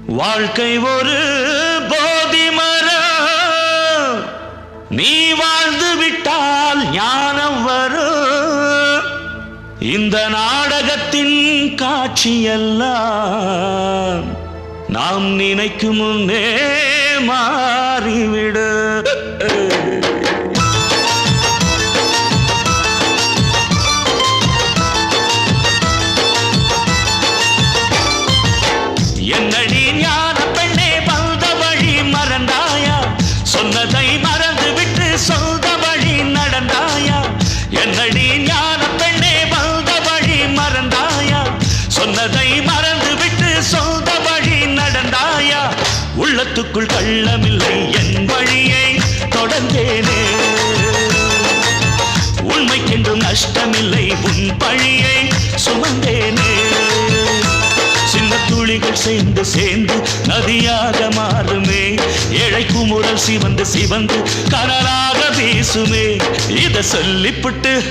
வாழ்க்கை ஒரு போதி மரம், நீ வாழ்ந்து விட்டால் ஞானம் வரும். இந்த நாடகத்தின் காட்சியெல்லாம் நாம் நினைக்கும் முன்னே மாறிவிடு. என்னடி ஞான பெண்ணே வந்த வழி மறந்தாயா, சொன்னதை மறந்து விட்டு சொந்த வழி நடந்தாயா. என்னடி ஞான பெண்ணே வந்த வழி மறந்தாயா, சொன்னதை மறந்து விட்டு சொந்த வழி நடந்தாயா. உள்ளத்துக்குள் கள்ளமில்லை என் வழியை தொடர்ந்தேனே, உண்மைக்கென்றும் நஷ்டமில்லை உன் பழியை சுமந்தேனே. சின்ன துளிகள் சேர்ந்து சேர்ந்து நதியாக மாறுமே, ஏழை குமுறல் சிவந்து சிவந்து கடலாக வீசுமே. இத சொல்லிப்புட்டு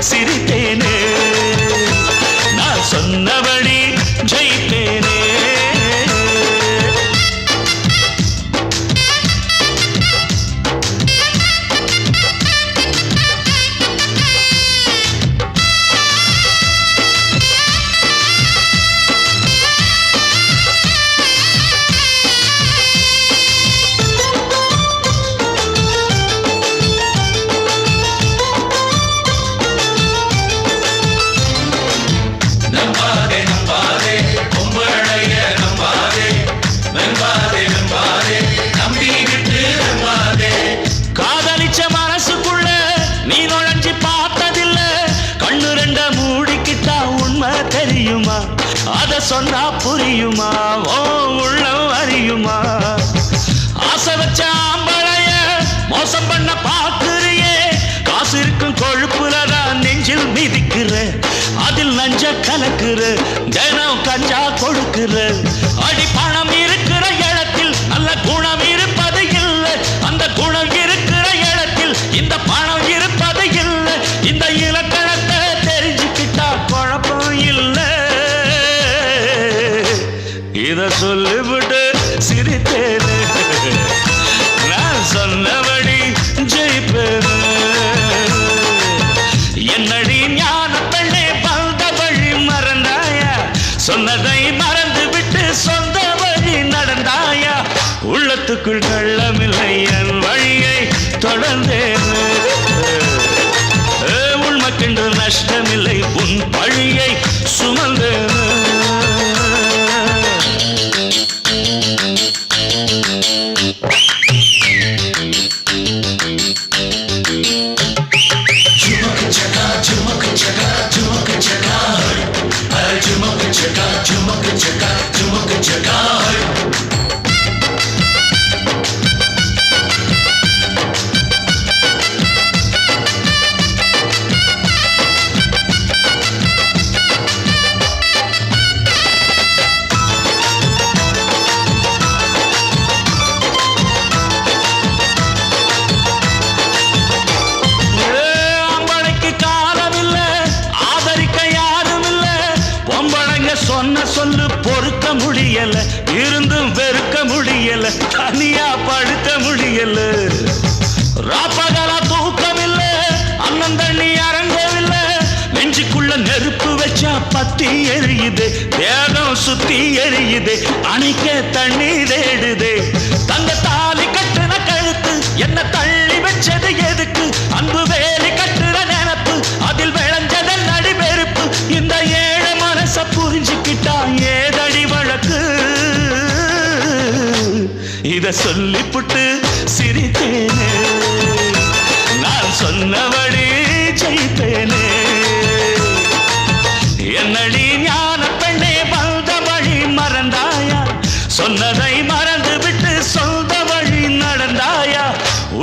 சிரித்தேனே, நான் சொன்னபடி ஜெயித்தேனே. காதலிச்ச மனசுக்குள்ள நீ நுழைஞ்சி பார்த்ததில்ல, கண்ணு ரெண்ட மூடிக்கிட்டா உண்மை தெரியுமா, அத சொன்னா புரியுமா, ஓ உள்ளம் அறியுமா. ஆசை வச்ச ஆம்பளைய மோசம் பண்ண பாக்குறியே, காசு இருக்கும் கொழுப்புலதான் நெஞ்சில் மிதிக்கிற, அதில் நஞ்ச கலக்குற, தினம் கஞ்சா கொடுக்கிற. அடி பணம் இருக்கிற இடத்தில் நல்ல குணம் இருப்பது இல்லை, அந்த குணம் இருக்கிற இடத்தில் இந்த பணம் இருப்பது இல்லை. இந்த இலக்கணத்தை தெரிஞ்சுக்கிட்டா குழப்பம் இல்லை. இத சொல்லிவிட்டு சிரித்தேனே, நான் சொன்னபடி ஜெயிப்பேனே. என்னடி ஞான பெண்ணே வந்த வழி மறந்தாயா, சொன்னதை மறந்து விட்டு சொந்த வழி நடந்தாயா. உள்ளத்துக்குள் கள்ளமில்லை என் வழியை தொடர்ந்தேனே, உண்மைக்கென்று நஷ்டமில்லை உன் பழியை சுமந்தேனே. சொன்ன சொல்லு பொறுக்க முடியல, இருந்தும் வெறுக்க முடியல, தனியா படுக்க முடியல. ராப்பகலா தூக்கமில்ல, அண்ணன் தண்ணி அரங்கவில்லை, நெஞ்சுக்குள்ள நெருப்பு வச்சா பத்தி எரியுது, தேகம் சுத்தி எரியுது, அணைக்க தண்ணி தேடுது. தங்க தாலி கட்டுன கழுத்து என்ன தள்ளி வச்சது எதுக்கு, அன்பு வேலி கட்டுற நினப்பு அதில் விளைஞ்சதல் நடிபெருப்பு. இந்த ஏழை மனச புரிஞ்சுக்கிட்டா ஏதடி வழக்கு, இத சொல்லிப்புட்டு சிரித்தேனே, நான் சொன்னபடி ஜெயித்தேனே. என்னடி ஞான பெண்ணே வந்த வழி மறந்தாயா, சொன்னதை மறந்து விட்டு சொந்த வழி நடந்தாயா.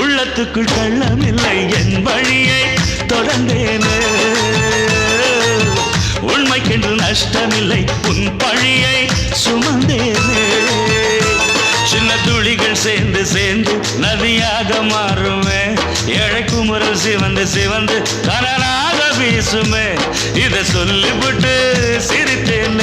உள்ளத்துக்குள் கள்ளமில்லை என் வழியை தொடர்ந்தேனே, உண்மைக்கென்று நஷ்டமில்லை உன் பழியை சுமந்தேனே. சின்ன துளிகள் சேர்ந்து சேர்ந்து நதியாக மாறுமே, ஏழை குமுறல் சிவந்து சிவந்து கடலாக வீசுமே. இத சொல்லிவிட்டு சிரித்தேன்.